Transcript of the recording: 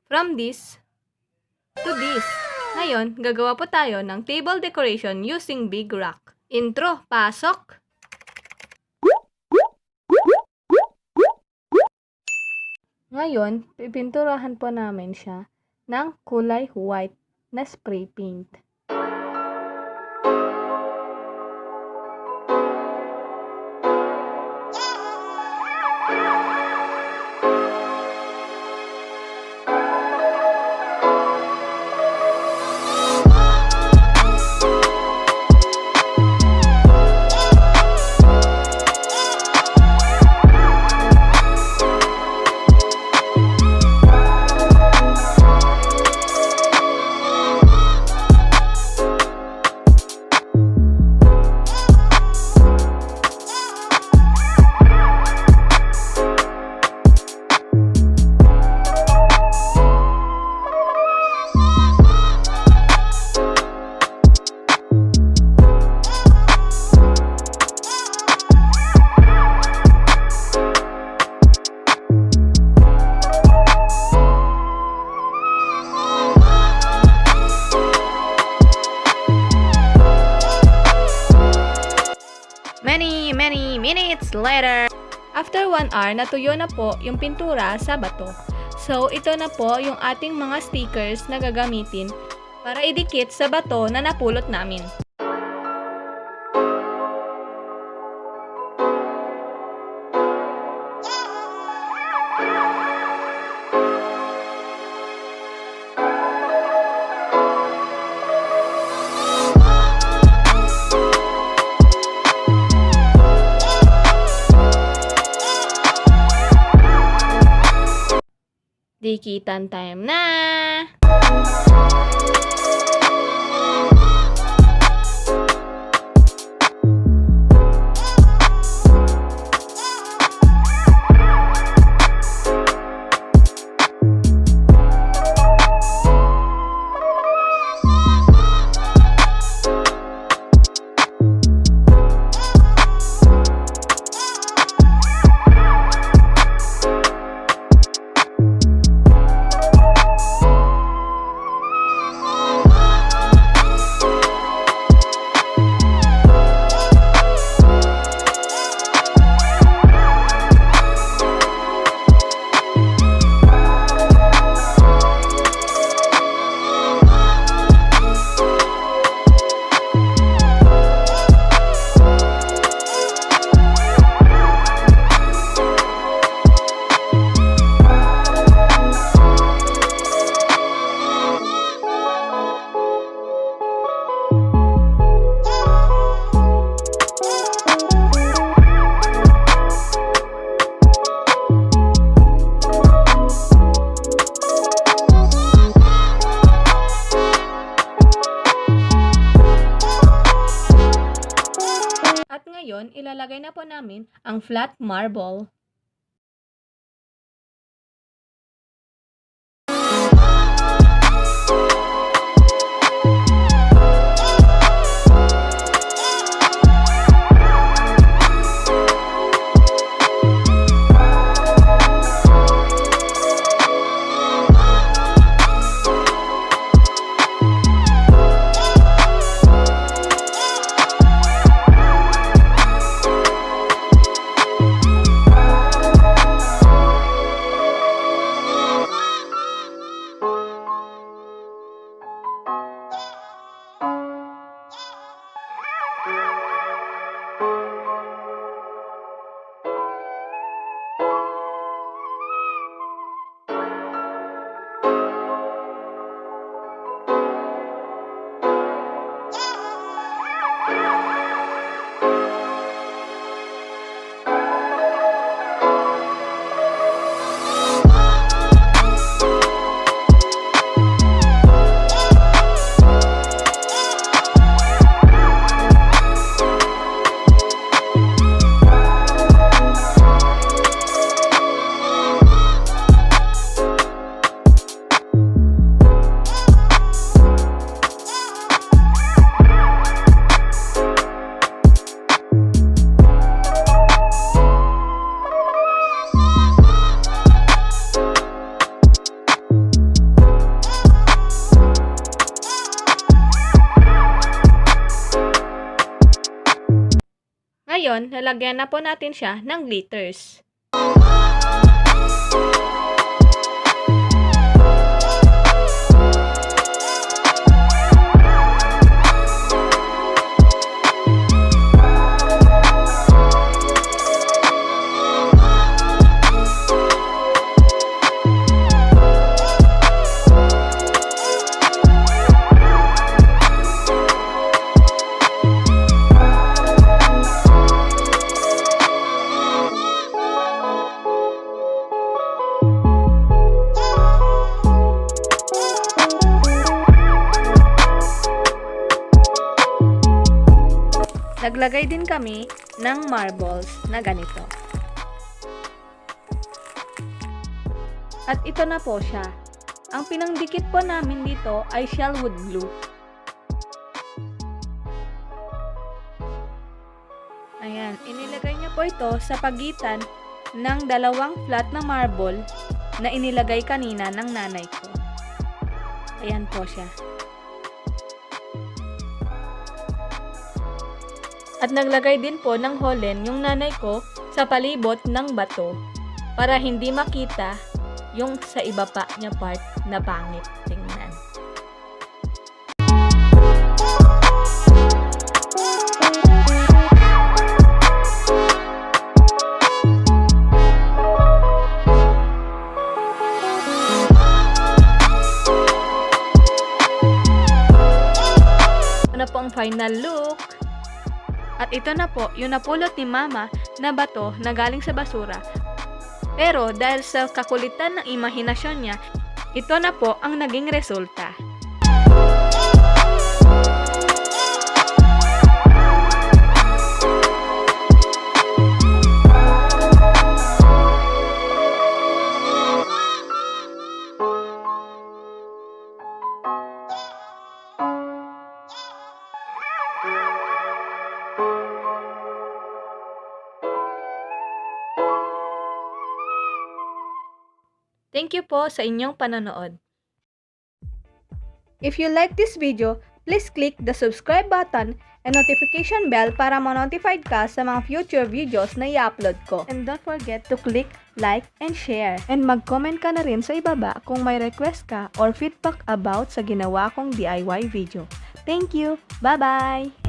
From this to this. Ngayon, gagawa po tayo ng table decoration using big rock. Intro, pasok! Ngayon, pipinturahan po namin siya ng kulay white na spray paint. Many minutes later. After 1 hour, natuyo na po yung pintura sa bato. So, ito na po yung ating mga stickers na gagamitin para idikit sa bato na napulot namin. Dikitan time na! Ngayon, ilalagay na po namin ang flat marble. Ngayon, lalagyan na po natin siya ng glitters. Naglagay din kami ng marbles na ganito. At ito na po siya. Ang pinangdikit po namin dito ay Shelwood Glue. Ayan, inilagay niya po ito sa pagitan ng dalawang flat na marble na inilagay kanina ng nanay ko. Ayan po siya. At naglagay din po ng Holen yung nanay ko sa palibot ng bato para hindi makita yung sa iba pa niya part na pangit tingnan. Ano po ang final look? At ito na po, yung napulot ni Mama na bato na galing sa basura. Pero dahil sa kakulitan ng imahinasyon niya, ito na po ang naging resulta. Thank you po sa inyong panonood. If you like this video, please click the subscribe button and notification bell para ma-notified ka sa mga future videos na i-upload ko. And don't forget to click like and share. And mag-comment ka na rin sa ibaba kung may request ka or feedback about sa ginawa kong DIY video. Thank you! Bye-bye!